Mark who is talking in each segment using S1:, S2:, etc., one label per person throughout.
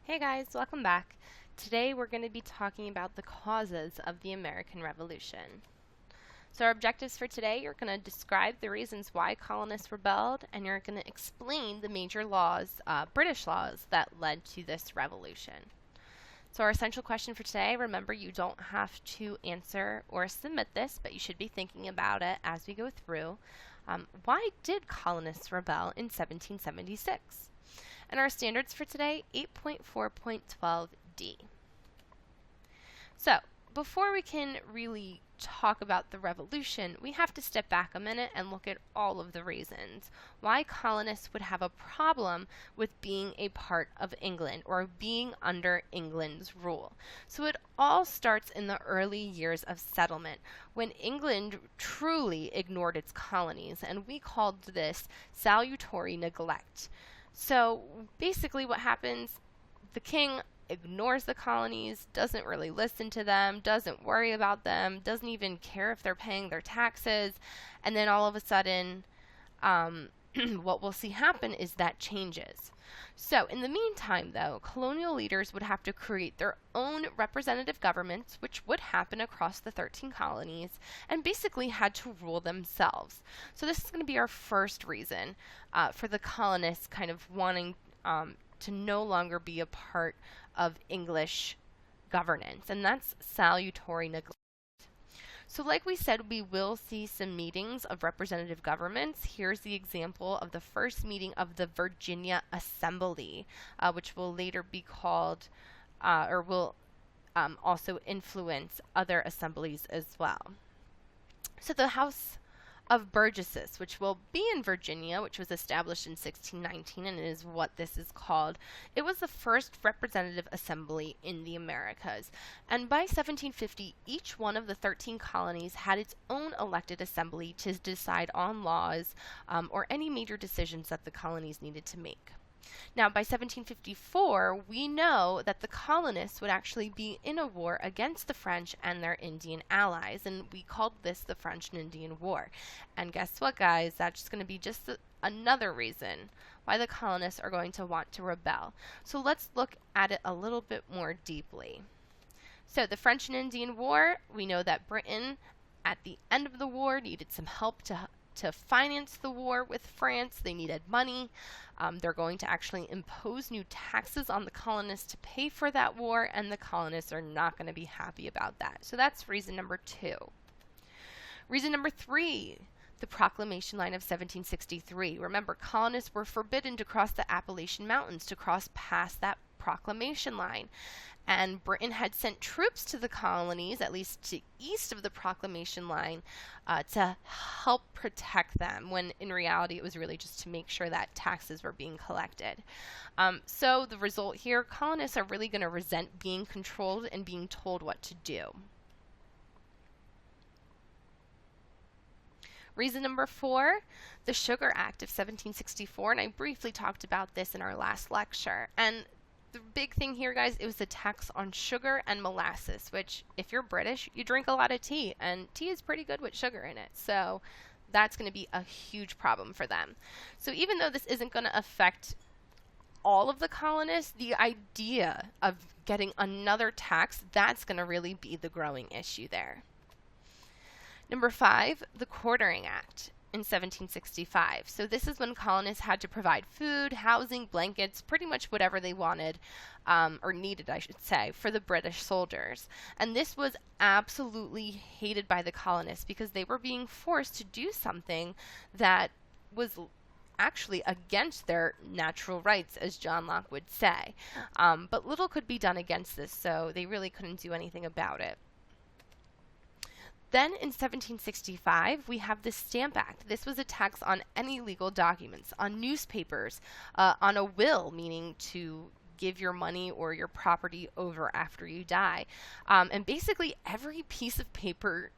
S1: Hey guys, welcome back. Today we're going to be talking about the causes of the American Revolution. So our objectives for today, you're going to describe the reasons why colonists rebelled, and you're going to explain the major laws, British laws, that led to this revolution. So our essential question for today, remember you don't have to answer or submit this, but you should be thinking about it as we go through. Why did colonists rebel in 1776? And our standards for today, 8.4.12d. So, before we can really talk about the revolution, we have to step back a minute and look at all of the reasons why colonists would have a problem with being a part of England or being under England's rule. So it all starts in the early years of settlement, when England truly ignored its colonies, and we called this salutary neglect. So basically what happens, the king ignores the colonies, doesn't really listen to them, doesn't worry about them, doesn't even care if they're paying their taxes, and then all of a sudden what we'll see happen is that changes. So in the meantime though, colonial leaders would have to create their own representative governments, which would happen across the 13 colonies, and basically had to rule themselves. So this is going to be our first reason for the colonists kind of wanting to no longer be a part of English governance, and that's salutary neglect. So like we said, we will see some meetings of representative governments. Here's the example of the first meeting of the Virginia Assembly, which will later be called, or will also influence other assemblies as well. So the House of Burgesses, which will be in Virginia, which was established in 1619 and is what this is called. It was the first representative assembly in the Americas. And by 1750, each one of the 13 colonies had its own elected assembly to decide on laws or any major decisions that the colonies needed to make. Now, by 1754, we know that the colonists would actually be in a war against the French and their Indian allies, and we called this the French and Indian War. And guess what, guys? That's going to be just another reason why the colonists are going to want to rebel. So let's look at it a little bit more deeply. So the French and Indian War, we know that Britain, at the end of the war, needed some help to finance the war with France. They needed money. They're going to actually impose new taxes on the colonists to pay for that war, and the colonists are not going to be happy about that. So that's reason number 2. Reason number 3, the Proclamation Line of 1763. Remember, colonists were forbidden to cross the Appalachian Mountains, to cross past that proclamation line. And Britain had sent troops to the colonies, at least to east of the proclamation line, to help protect them, when in reality it was really just to make sure that taxes were being collected. So the result here, colonists are really going to resent being controlled and being told what to do. Reason number 4, the Sugar Act of 1764, and I briefly talked about this in our last lecture. And the big thing here, guys, it was a tax on sugar and molasses, which, if you're British, you drink a lot of tea, and tea is pretty good with sugar in it. So that's going to be a huge problem for them. So even though this isn't going to affect all of the colonists, the idea of getting another tax, that's going to really be the growing issue there. Number 5, the Quartering Act in 1765. So this is when colonists had to provide food, housing, blankets, pretty much whatever they wanted, or needed, I should say, for the British soldiers. And this was absolutely hated by the colonists because they were being forced to do something that was actually against their natural rights, as John Locke would say. But little could be done against this, so they really couldn't do anything about it. Then in 1765, we have the Stamp Act. This was a tax on any legal documents, on newspapers, on a will, meaning to give your money or your property over after you die, and basically every piece of paper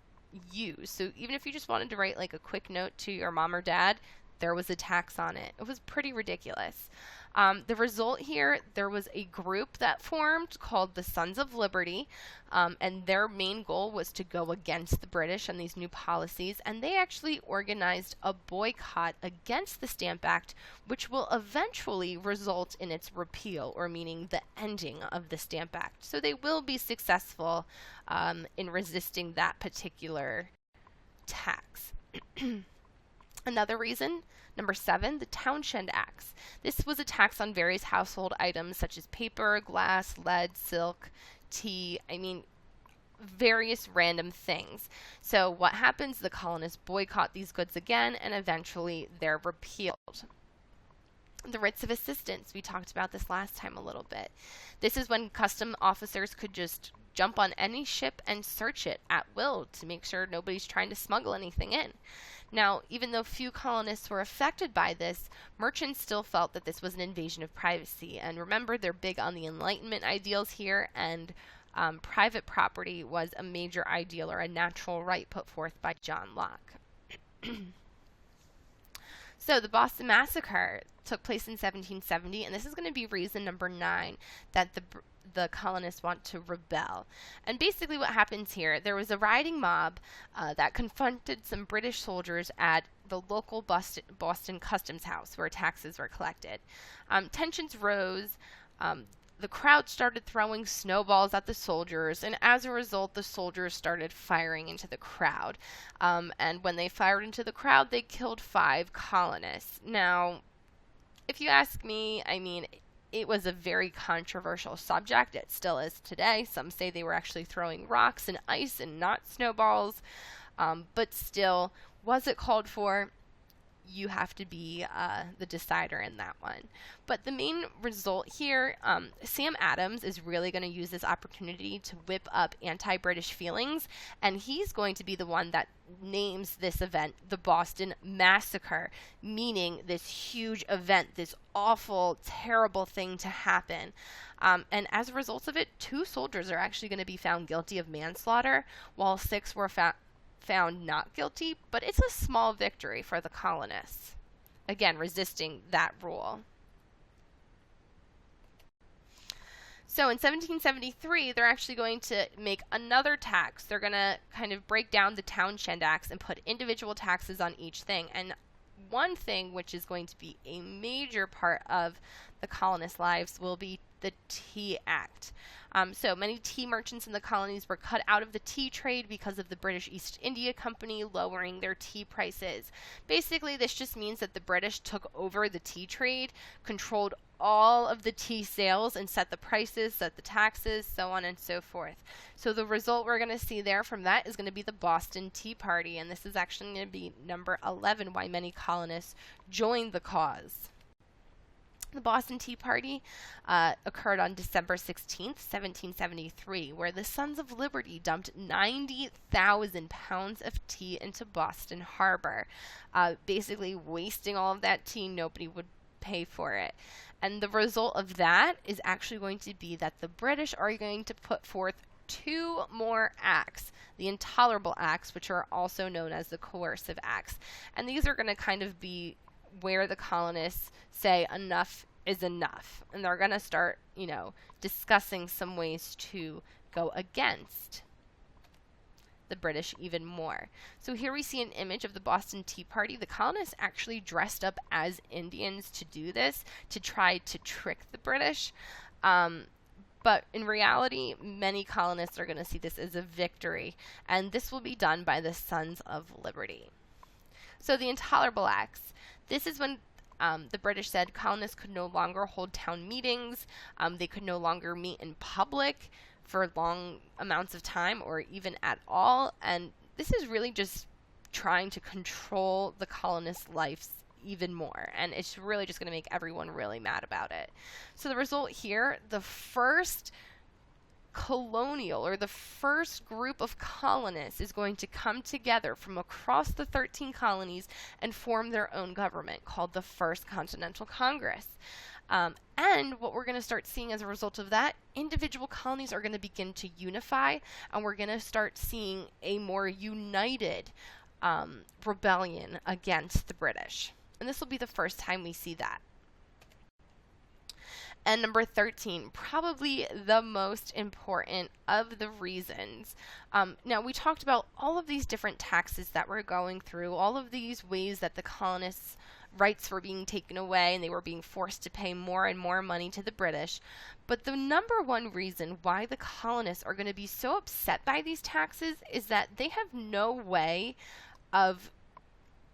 S1: used. So even if you just wanted to write like a quick note to your mom or dad, there was a tax on it. It was pretty ridiculous. The result here, there was a group that formed called the Sons of Liberty, and their main goal was to go against the British and these new policies, and they actually organized a boycott against the Stamp Act, which will eventually result in its repeal, or meaning the ending of the Stamp Act. So they will be successful in resisting that particular tax. Another reason, number 7, the Townshend Acts. This was a tax on various household items such as paper, glass, lead, silk, tea, various random things. So what happens? The colonists boycott these goods again, and eventually they're repealed. The writs of assistance, we talked about this last time a little bit. This is when custom officers could just jump on any ship and search it at will to make sure nobody's trying to smuggle anything in. Now, even though few colonists were affected by this, merchants still felt that this was an invasion of privacy. And remember, they're big on the Enlightenment ideals here, and private property was a major ideal or a natural right put forth by John Locke. So the Boston Massacre took place in 1770, and this is going to be reason number 9 that the colonists want to rebel. And basically what happens here, there was a rioting mob that confronted some British soldiers at the local Boston Customs House where taxes were collected. Tensions rose. The crowd started throwing snowballs at the soldiers, and as a result, the soldiers started firing into the crowd. And when they fired into the crowd, they killed 5 colonists. Now, if you ask me, it was a very controversial subject. It still is today. Some say they were actually throwing rocks and ice and not snowballs. But still, was it called for? You have to be the decider in that one. But the main result here, Sam Adams is really going to use this opportunity to whip up anti-British feelings, and he's going to be the one that names this event the Boston Massacre, meaning this huge event, this awful, terrible thing to happen. And as a result of it, 2 soldiers are actually going to be found guilty of manslaughter, while 6 were found not guilty, but it's a small victory for the colonists. Again, resisting that rule. So in 1773, they're actually going to make another tax. They're going to kind of break down the Townshend Acts and put individual taxes on each thing. And one thing which is going to be a major part of the colonists' lives will be the Tea Act. So many tea merchants in the colonies were cut out of the tea trade because of the British East India Company lowering their tea prices. Basically, this just means that the British took over the tea trade, controlled all of the tea sales, and set the prices, set the taxes, so on and so forth. So the result we're going to see there from that is going to be the Boston Tea Party, and this is actually going to be number 11, why many colonists joined the cause. The Boston Tea Party occurred on December 16th, 1773, where the Sons of Liberty dumped 90,000 pounds of tea into Boston Harbor, basically wasting all of that tea. Nobody would pay for it. And the result of that is actually going to be that the British are going to put forth 2 more acts, the Intolerable Acts, which are also known as the Coercive Acts. And these are going to kind of be where the colonists say enough is enough, and they're going to start, discussing some ways to go against the British even more. So here we see an image of the Boston Tea Party. The colonists actually dressed up as Indians to do this, to try to trick the British. But in reality, many colonists are going to see this as a victory, and this will be done by the Sons of Liberty. So the Intolerable Acts. This is when the British said colonists could no longer hold town meetings, they could no longer meet in public for long amounts of time or even at all, and this is really just trying to control the colonists' lives even more, and it's really just going to make everyone really mad about it. So the result here, the first colonial, or the first group of colonists, is going to come together from across the 13 colonies and form their own government called the First Continental Congress. And what we're going to start seeing as a result of that, individual colonies are going to begin to unify, and we're going to start seeing a more united rebellion against the British. And this will be the first time we see that. And number 13, probably the most important of the reasons. Now, we talked about all of these different taxes that we're going through, all of these ways that the colonists' rights were being taken away and they were being forced to pay more and more money to the British. But the number one reason why the colonists are going to be so upset by these taxes is that they have no way of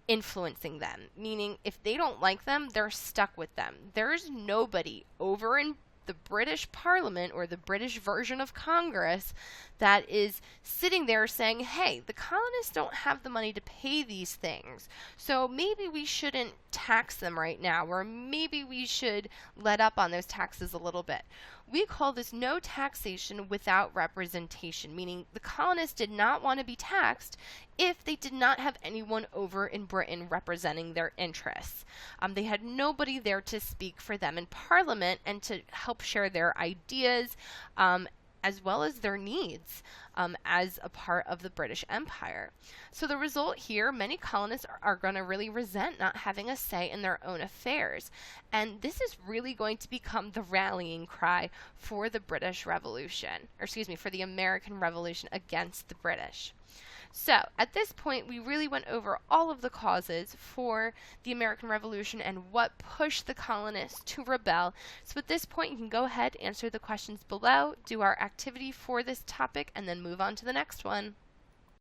S1: influencing them, meaning if they don't like them, they're stuck with them. There's nobody over in the British Parliament or the British version of Congress that is sitting there saying, hey, the colonists don't have the money to pay these things, so maybe we shouldn't tax them right now, or maybe we should let up on those taxes a little bit. We call this no taxation without representation, meaning the colonists did not want to be taxed if they did not have anyone over in Britain representing their interests. They had nobody there to speak for them in Parliament and to help share their ideas as well as their needs as a part of the British Empire. So the result here, many colonists are going to really resent not having a say in their own affairs. And this is really going to become the rallying cry for the British Revolution, or excuse me, for the American Revolution against the British. So at this point, we really went over all of the causes for the American Revolution and what pushed the colonists to rebel. So at this point, you can go ahead, answer the questions below, do our activity for this topic, and then move on to the next one.